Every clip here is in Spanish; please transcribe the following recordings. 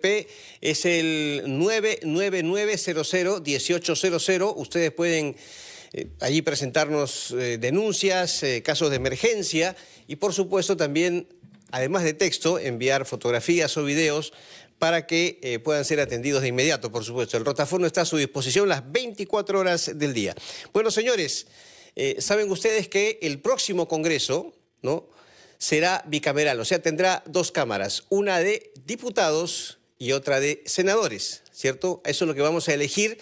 RPP es el 999001800. Ustedes pueden allí presentarnos denuncias, casos de emergencia y por supuesto también, además de texto, enviar fotografías o videos para que puedan ser atendidos de inmediato, por supuesto. El rotafono está a su disposición las 24 horas del día. Bueno, señores, saben ustedes que el próximo Congreso, ¿no?, será bicameral, o sea, tendrá dos cámaras, una de diputados y otra de senadores, ¿cierto? Eso es lo que vamos a elegir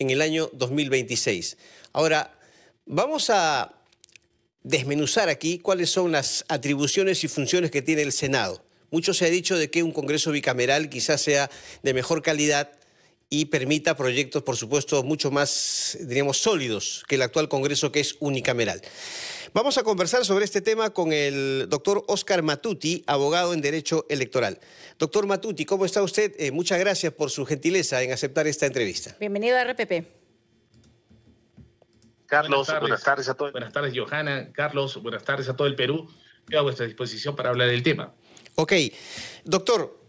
en el año 2026. Ahora, vamos a desmenuzar aquí cuáles son las atribuciones y funciones que tiene el Senado. Mucho se ha dicho de que un Congreso bicameral quizás sea de mejor calidad y permita proyectos, por supuesto, mucho más, diríamos, sólidos que el actual Congreso, que es unicameral. Vamos a conversar sobre este tema con el doctor Óscar Mattuti, abogado en Derecho Electoral. Doctor Mattuti, ¿cómo está usted? Muchas gracias por su gentileza en aceptar esta entrevista. Bienvenido a RPP. Carlos, buenas tardes a todos. Buenas tardes, Johanna. Carlos, buenas tardes a todo el Perú. Quedo a vuestra disposición para hablar del tema. Ok. Doctor,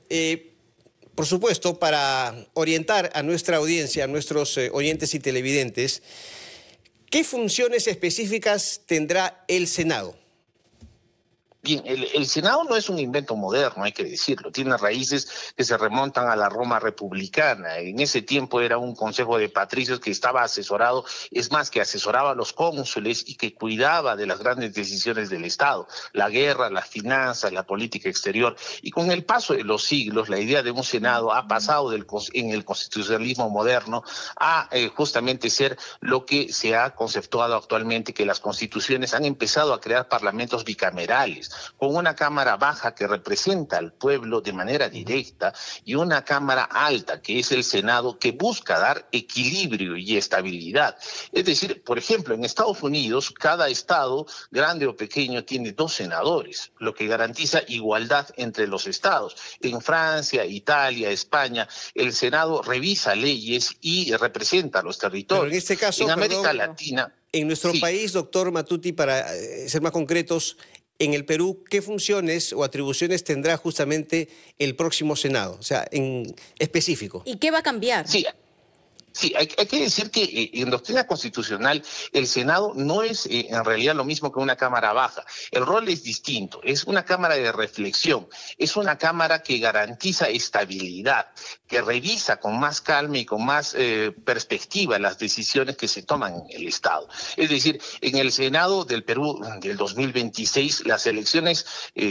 por supuesto, para orientar a nuestra audiencia, a nuestros oyentes y televidentes, ¿qué funciones específicas tendrá el Senado? Bien, el Senado no es un invento moderno, hay que decirlo. Tiene raíces que se remontan a la Roma republicana. En ese tiempo era un consejo de patricios que estaba asesorado, es más, que asesoraba a los cónsules y que cuidaba de las grandes decisiones del Estado, la guerra, las finanzas, la política exterior. Y con el paso de los siglos, la idea de un Senado ha pasado en el constitucionalismo moderno a justamente ser lo que se ha conceptuado actualmente, que las constituciones han empezado a crear parlamentos bicamerales, con una cámara baja que representa al pueblo de manera directa y una cámara alta, que es el Senado, que busca dar equilibrio y estabilidad. Es decir, por ejemplo, en Estados Unidos, cada estado, grande o pequeño, tiene 2 senadores, lo que garantiza igualdad entre los estados. En Francia, Italia, España, el Senado revisa leyes y representa a los territorios. Pero en este caso, en América Latina... En nuestro país, doctor Mattuti, para ser más concretos, en el Perú, ¿qué funciones o atribuciones tendrá justamente el próximo Senado? O sea, en específico. ¿Y qué va a cambiar? Sí, hay que decir que en doctrina constitucional el Senado no es en realidad lo mismo que una cámara baja. El rol es distinto, es una cámara de reflexión, es una cámara que garantiza estabilidad, que revisa con más calma y con más perspectiva las decisiones que se toman en el Estado. Es decir, en el Senado del Perú del 2026 las elecciones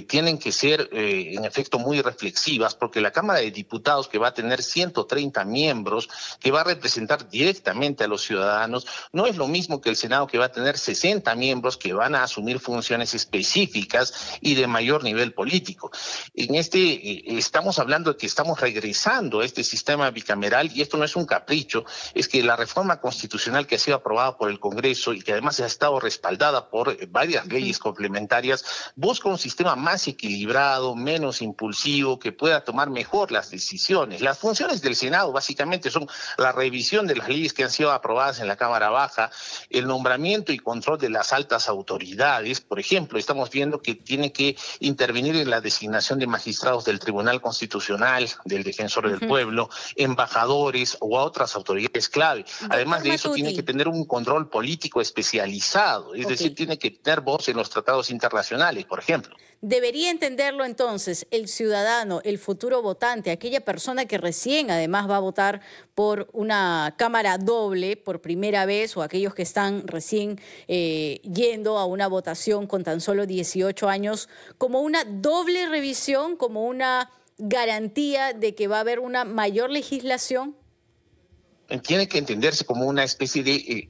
tienen que ser en efecto muy reflexivas, porque la Cámara de Diputados, que va a tener 130 miembros, que va a representar directamente a los ciudadanos, no es lo mismo que el Senado, que va a tener 60 miembros que van a asumir funciones específicas y de mayor nivel político. En estamos hablando de que estamos regresando a este sistema bicameral, y esto no es un capricho, es que la reforma constitucional que ha sido aprobada por el Congreso y que además ha estado respaldada por varias leyes complementarias, busca un sistema más equilibrado, menos impulsivo, que pueda tomar mejor las decisiones. Las funciones del Senado básicamente son la revisión de las leyes que han sido aprobadas en la Cámara Baja, el nombramiento y control de las altas autoridades. Por ejemplo, estamos viendo que tiene que intervenir en la designación de magistrados del Tribunal Constitucional, del Defensor del Pueblo, embajadores o a otras autoridades clave. Además de eso, tiene que tener un control político especializado, es decir, tiene que tener voz en los tratados internacionales, por ejemplo. Debería entenderlo entonces el ciudadano, el futuro votante, aquella persona que recién además va a votar por una cámara doble por primera vez, o aquellos que están recién yendo a una votación con tan solo 18 años, como una doble revisión, como una garantía de que va a haber una mayor legislación. Tiene que entenderse como una especie de,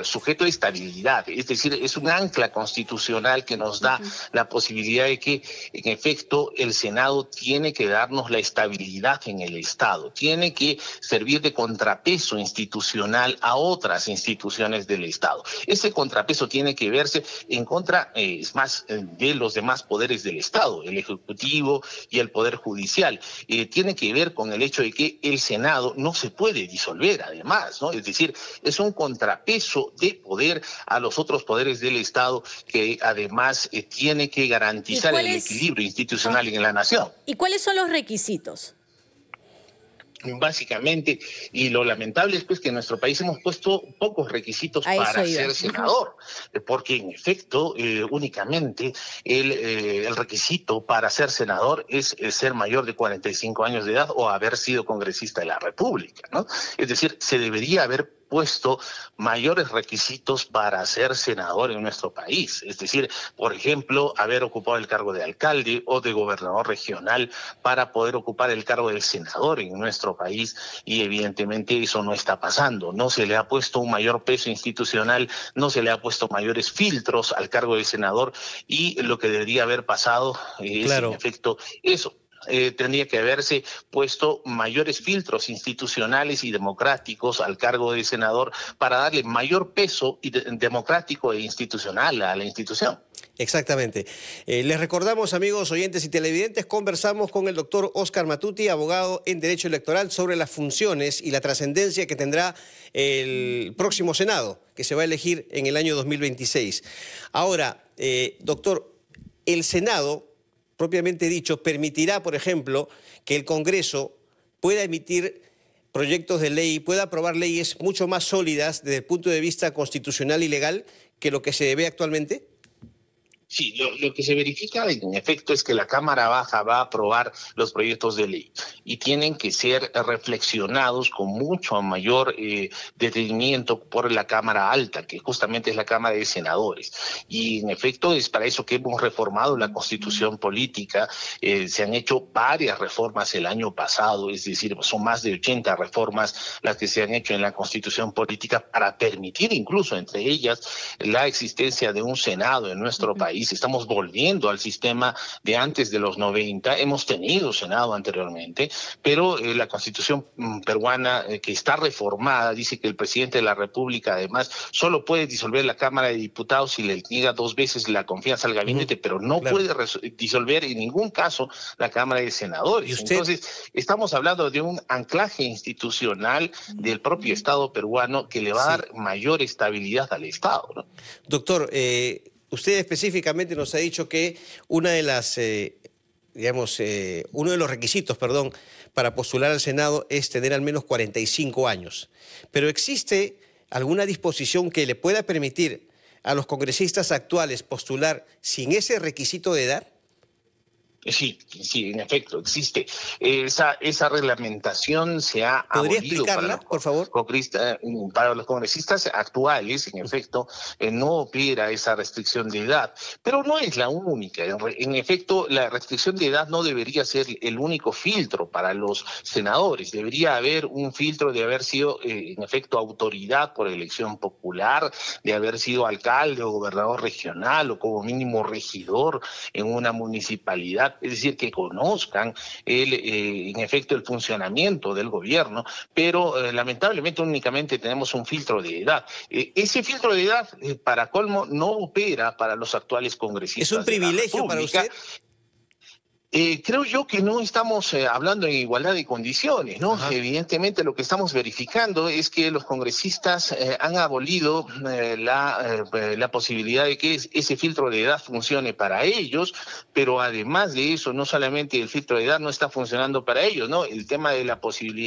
sujeto de estabilidad, es decir, es un ancla constitucional que nos da la posibilidad de que, en efecto, el Senado tiene que darnos la estabilidad en el Estado, tiene que servir de contrapeso institucional a otras instituciones del Estado. Ese contrapeso tiene que verse en contra, de los demás poderes del Estado, el Ejecutivo y el Poder Judicial. Tiene que ver con el hecho de que el Senado no se puede disolver, además, ¿no? Es decir, es un contrapeso de poder a los otros poderes del Estado, que además tiene que garantizar el equilibrio institucional en la nación. ¿Y cuáles son los requisitos? básicamente, y lo lamentable es pues que en nuestro país hemos puesto pocos requisitos para ser senador, porque en efecto únicamente el requisito para ser senador es ser mayor de 45 años de edad o haber sido congresista de la República, ¿no? Es decir, se debería haber puesto mayores requisitos para ser senador en nuestro país. Es decir, por ejemplo, haber ocupado el cargo de alcalde o de gobernador regional para poder ocupar el cargo de senador en nuestro país, y evidentemente eso no está pasando. No se le ha puesto un mayor peso institucional, no se le ha puesto mayores filtros al cargo de senador, y lo que debería haber pasado es, en efecto, eso. Tendría que haberse puesto mayores filtros institucionales y democráticos al cargo de senador para darle mayor peso democrático e institucional a la institución. Exactamente. Les recordamos, amigos oyentes y televidentes, conversamos con el doctor Óscar Matute, abogado en Derecho Electoral, sobre las funciones y la trascendencia que tendrá el próximo Senado, que se va a elegir en el año 2026. Ahora, doctor, el Senado, propiamente dicho, permitirá, por ejemplo, que el Congreso pueda emitir proyectos de ley, pueda aprobar leyes mucho más sólidas desde el punto de vista constitucional y legal que lo que se ve actualmente. Sí, lo que se verifica en efecto es que la Cámara Baja va a aprobar los proyectos de ley y tienen que ser reflexionados con mucho mayor detenimiento por la Cámara Alta, que justamente es la Cámara de Senadores. Y en efecto es para eso que hemos reformado la Constitución Política. Se han hecho varias reformas el año pasado, es decir, son más de 80 reformas las que se han hecho en la Constitución Política para permitir incluso entre ellas la existencia de un Senado en nuestro país. Estamos volviendo al sistema de antes de los 90, hemos tenido Senado anteriormente, pero la Constitución peruana que está reformada dice que el presidente de la República además solo puede disolver la Cámara de Diputados si le niega 2 veces la confianza al gabinete, pero no puede disolver en ningún caso la Cámara de Senadores. Entonces, estamos hablando de un anclaje institucional del propio Estado peruano que le va a dar mayor estabilidad al Estado, ¿no? Doctor, usted específicamente nos ha dicho que una de las, uno de los requisitos, para postular al Senado es tener al menos 45 años. Pero ¿existe alguna disposición que le pueda permitir a los congresistas actuales postular sin ese requisito de edad? Sí, en efecto, existe. Esa reglamentación se ha abolido. ¿Podría explicarla, por favor? Para los congresistas actuales, en efecto, no opera esa restricción de edad, pero no es la única. En efecto, la restricción de edad no debería ser el único filtro para los senadores. Debería haber un filtro de haber sido, en efecto, autoridad por elección popular, de haber sido alcalde o gobernador regional o como mínimo regidor en una municipalidad. Es decir, que conozcan en efecto el funcionamiento del gobierno, pero lamentablemente únicamente tenemos un filtro de edad. Ese filtro de edad, para colmo, no opera para los actuales congresistas. ¿Es un privilegio para usted? Creo yo que no estamos hablando en igualdad de condiciones, ¿no? Evidentemente lo que estamos verificando es que los congresistas han abolido la posibilidad de que ese filtro de edad funcione para ellos, pero además de eso, no solamente el filtro de edad no está funcionando para ellos, ¿no? El tema de la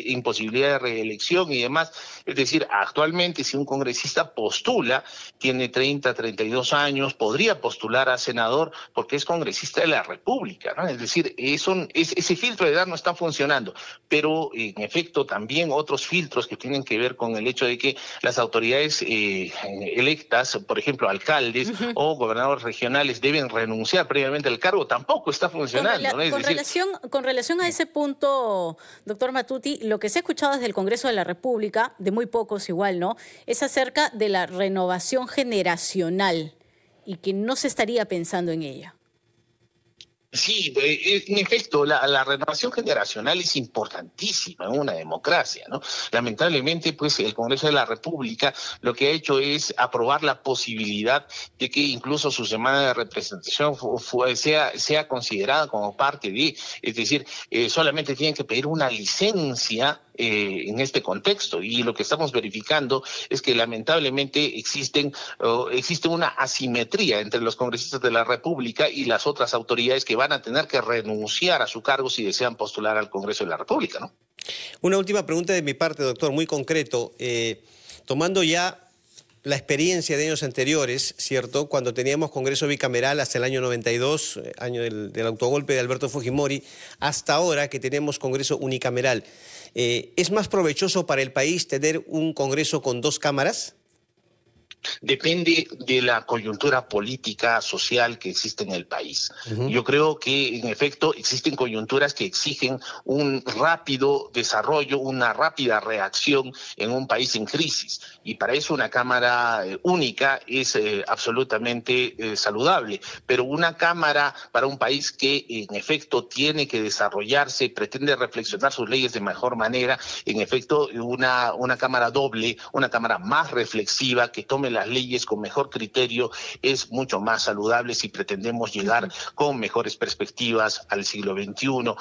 imposibilidad de reelección y demás, es decir, actualmente si un congresista postula, tiene 30, 32 años, podría postular a senador porque es congresista de la República, ¿no? Es decir, ese filtro de edad no está funcionando, pero en efecto también otros filtros que tienen que ver con el hecho de que las autoridades electas, por ejemplo alcaldes o gobernadores regionales, deben renunciar previamente al cargo, tampoco está funcionando, ¿no? Con relación a ese punto, doctor Matute, lo que se ha escuchado desde el Congreso de la República, de muy pocos igual, ¿no?, es acerca de la renovación generacional y que no se estaría pensando en ella. Sí, en efecto, la renovación generacional es importantísima en una democracia, ¿no? Lamentablemente, pues, el Congreso de la República lo que ha hecho es aprobar la posibilidad de que incluso su semana de representación sea considerada como parte de, es decir, solamente tienen que pedir una licencia en este contexto, y lo que estamos verificando es que lamentablemente existe una asimetría entre los congresistas de la República y las otras autoridades que van a tener que renunciar a su cargo si desean postular al Congreso de la República, ¿no? Una última pregunta de mi parte, doctor, muy concreto. Tomando ya la experiencia de años anteriores, ¿cierto? Cuando teníamos Congreso bicameral hasta el año 92, año del autogolpe de Alberto Fujimori, hasta ahora que tenemos Congreso unicameral, ¿es más provechoso para el país tener un Congreso con 2 cámaras? Depende de la coyuntura política, social que existe en el país. Yo creo que, en efecto, existen coyunturas que exigen un rápido desarrollo, una rápida reacción en un país en crisis. Y para eso una Cámara única es absolutamente saludable. Pero una Cámara para un país que, en efecto, tiene que desarrollarse, pretende reflexionar sus leyes de mejor manera, en efecto, una Cámara doble, una Cámara más reflexiva, que tome las leyes con mejor criterio, es mucho más saludable si pretendemos llegar con mejores perspectivas al siglo XXI,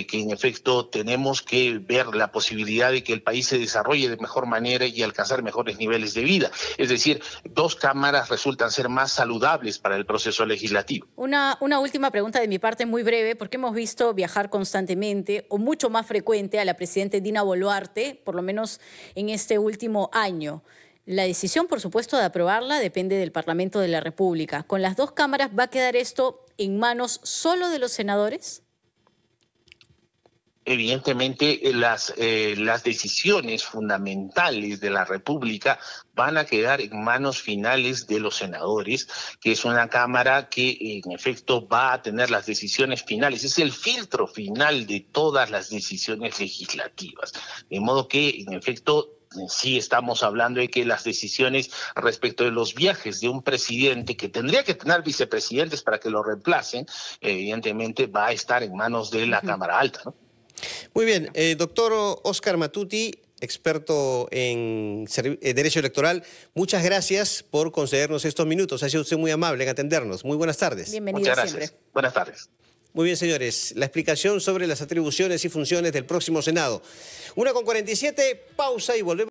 que en efecto tenemos que ver la posibilidad de que el país se desarrolle de mejor manera y alcanzar mejores niveles de vida. Es decir, 2 cámaras resultan ser más saludables para el proceso legislativo. Una última pregunta de mi parte, muy breve, porque hemos visto viajar constantemente o mucho más frecuente a la presidenta Dina Boluarte, por lo menos en este último año. La decisión, por supuesto, de aprobarla depende del Parlamento de la República. ¿Con las 2 cámaras va a quedar esto en manos solo de los senadores? Evidentemente, las decisiones fundamentales de la República van a quedar en manos finales de los senadores, que es una Cámara que en efecto va a tener las decisiones finales. Es el filtro final de todas las decisiones legislativas. De modo que, en efecto, sí estamos hablando de que las decisiones respecto de los viajes de un presidente que tendría que tener vicepresidentes para que lo reemplacen, evidentemente va a estar en manos de la Cámara Alta, ¿no? Muy bien, doctor Óscar Matute, experto en Derecho Electoral, muchas gracias por concedernos estos minutos. Ha sido usted muy amable en atendernos. Muy buenas tardes. Bienvenido. Muchas gracias. Siempre. Buenas tardes. Muy bien, señores. La explicación sobre las atribuciones y funciones del próximo Senado. 1:47, pausa y volvemos.